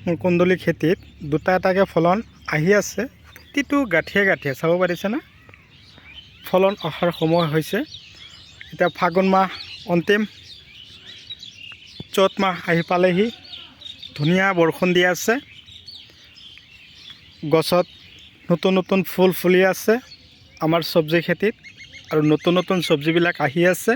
মোৰ কুন্দুলি খেতিত দুটা এটাকৈ ফলন আহি আছে। প্ৰতিটো গাঁঠিয়ে গাঁঠিয়ে চাব পাৰিছে না, ফলন অহাৰ সময় হৈছে। এতিয়া ফাগুন মাহ অন্তিম, চ'ত মাহ আহি পালেহি। ধুনীয়া বৰষুণ দি আছে, গছত নতুন নতুন ফুল ফুলি আছে আমাৰ চব্জি খেতিত, আৰু নতুন নতুন চব্জিবিলাক আহি আছে।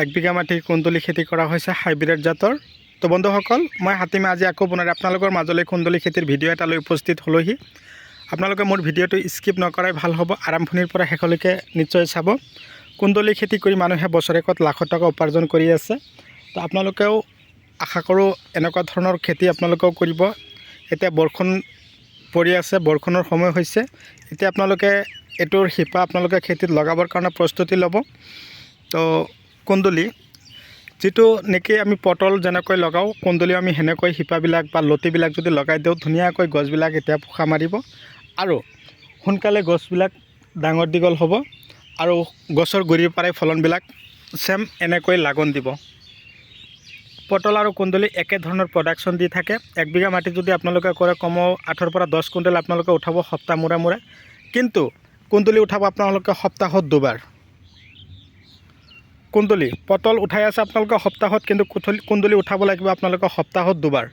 1 বিঘা মাটি কুন্দুলি খেতি কৰা হৈছে হাইব্ৰিড জাতৰ। তো বন্ধুসকল, মই হাতীমে আজি আকৌ পুনৰ আপোনালোকৰ মাজলৈ কুন্দুলি খেতিৰ ভিডিঅ' এটা লৈ উপস্থিত হ'লোহি। আপোনালোকে মোৰ ভিডিঅ'টো স্কিপ নকৰাই ভাল হ'ব, আৰম্ভণিৰ পৰা শেষলৈকে নিশ্চয় চাব। কুন্দুলি খেতি কৰি মানুহে বছৰেকত লাখত টকা উপাৰ্জন কৰি আছে। তো আপোনালোকেও আশা কৰোঁ এনেকুৱা ধৰণৰ খেতি আপোনালোকেও কৰিব। এতিয়া বৰষুণ পৰি আছে, বৰষুণৰ সময় হৈছে। এতিয়া আপোনালোকে এইটোৰ শিপা আপোনালোকে খেতিত লগাবৰ কাৰণে প্ৰস্তুতি ল'ব। তো কুন্দুলি যিটো নেকি আমি পটল যেনেকৈ লগাওঁ, কুন্দুলিও আমি সেনেকৈ শিপাবিলাক বা লতিবিলাক যদি লগাই দিওঁ, ধুনীয়াকৈ গছবিলাক এতিয়া পোখা মাৰিব আৰু সোনকালে গছবিলাক ডাঙৰ দীঘল হ'ব, আৰু গছৰ গুৰিৰ পৰাই ফলনবিলাক চেম এনেকৈ লাগন দিব। পটল আৰু কুন্দুলি একে ধৰণৰ প্ৰডাকশ্যন দি থাকে। 1 বিঘা মাটি যদি আপোনালোকে কৰে, কমেও 8 পৰা 10 কুইণ্টেল আপোনালোকে উঠাব সপ্তাহ মূৰে মূৰে। কিন্তু কুন্দুলি উঠাব আপোনালোকে সপ্তাহত 2বাৰ। কুন্দুলি পটল উঠাই আছে আপোনালোকে সপ্তাহত, কিন্তু কুন্দুলি উঠাব লাগিব আপোনালোকে সপ্তাহত 2বাৰ।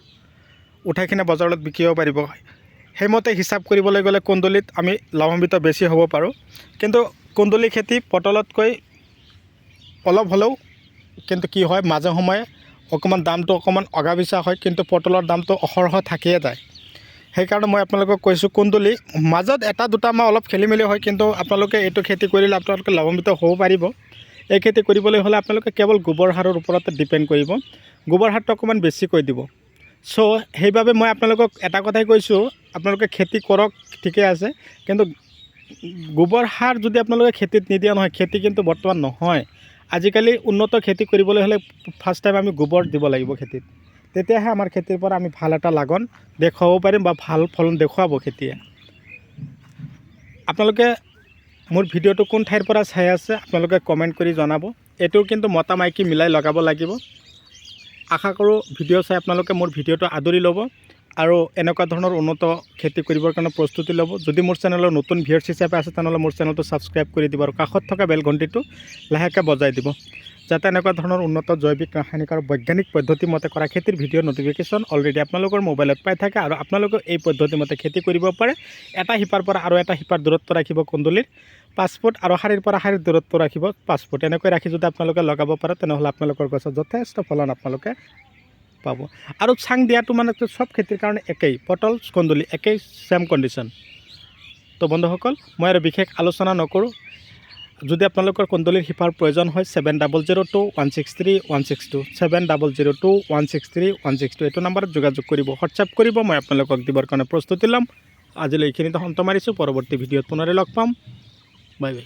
উঠাই কিনে বজাৰত বিকিব পাৰিব। সেইমতে হিচাপ কৰিবলৈ গ'লে কুন্দুলিত আমি লাভান্বিত বেছি হ'ব পাৰোঁ। কিন্তু কুন্দুলি খেতি পটলতকৈ অলপ হ'লেও কিন্তু কি হয়, মাজে সময়ে অকণমান দামটো অকণমান অগা পিছা হয়, কিন্তু পটলৰ দামটো অহৰহ থাকিয়ে যায়। সেইকাৰণে মই আপোনালোকক কৈছোঁ, কুন্দুলি মাজত এটা দুটা মাহ অলপ খেলি মেলি হয়, কিন্তু আপোনালোকে এইটো খেতি কৰিলে আপোনালোকে লাভান্বিত হ'ব পাৰিব। এই খেতি কৰিবলৈ হ'লে আপোনালোকে কেৱল গোবৰ সাৰৰ ওপৰতে ডিপেণ্ড কৰিব। গোবৰ সাৰটো অকণমান বেছিকৈ দিব। চ' সেইবাবে মই আপোনালোকক এটা কথাই কৈছোঁ, আপোনালোকে খেতি কৰক, ঠিকে আছে, কিন্তু গোবৰ সাৰ যদি আপোনালোকে খেতিত নিদিয়া নহয়, খেতি কিন্তু বৰ্তমান নহয়। আজিকালি উন্নত খেতি কৰিবলৈ হ'লে ফাৰ্ষ্ট টাইম আমি গোবৰ দিব লাগিব খেতিত, তেতিয়াহে আমাৰ খেতিৰ পৰা আমি ভাল এটা লাগন দেখুৱাব পাৰিম বা ভাল ফলন দেখুৱাব খেতিয়ে। আপোনালোকে মোৰ ভিডিঅ'টো কোন ঠাইৰ পৰা চাই আছে আপোনালোকে কমেণ্ট কৰি জনাব। এইটো কিন্তু মতা মাইকী মিলাই লগাব লাগিব। আশা কৰোঁ ভিডিঅ' চাই আপোনালোকে মোৰ ভিডিঅ'টো আদৰি ল'ব আৰু এনেকুৱা ধৰণৰ উন্নত খেতি কৰিবৰ কাৰণে প্ৰস্তুতি ল'ব। যদি মোৰ চেনেলৰ নতুন ভিউৱাৰ্ছ হিচাপে আছে, তেনেহ'লে মোৰ চেনেলটো ছাবস্ক্ৰাইব কৰি দিব আৰু কাষত থকা বেল ঘণ্টিটো লাহেকৈ বজাই দিব, যাতে এনেকুৱা ধৰণৰ উন্নত জৈৱিক, ৰাসায়নিক আৰু বৈজ্ঞানিক পদ্ধতি মতে কৰা খেতিৰ ভিডিঅ' নটিফিকেশ্যন অলৰেডি আপোনালোকৰ মোবাইলত পাই থাকে, আৰু আপোনালোকেও এই পদ্ধতি মতে খেতি কৰিব পাৰে। এটা শিপাৰ পৰা আৰু এটা শিপাৰ দূৰত্ব ৰাখিব কুন্দুলিৰ 5 ফুট, আৰু শাৰীৰ পৰা শাৰীৰ দূৰত্ব ৰাখিব 5 ফুট। এনেকৈ ৰাখি যদি আপোনালোকে লগাব পাৰে, তেনেহ'লে আপোনালোকৰ গছত যথেষ্ট ফলন আপোনালোকে পাব। আৰু চাং দিয়াটো মানে চব খেতিৰ কাৰণে একেই, পটল কুন্দুলি একেই, চেম কণ্ডিশ্যন। তো বন্ধুসকল, মই আৰু বিশেষ আলোচনা নকৰোঁ। যদি আপোনালোকৰ কুন্দুলিৰ শিপাৰ প্ৰয়োজন হয়, 7002163162 7002163162 এইটো নাম্বাৰত যোগাযোগ কৰিব, হোৱাটছআপ কৰিব। মই আপোনালোকক দিবৰ কাৰণে প্ৰস্তুতি ল'ম। আজিলৈ এইখিনিতে অন্ত মাৰিছোঁ। পৰৱৰ্তী ভিডিঅ'ত পুনৰাই লগ পাম। Bye bye.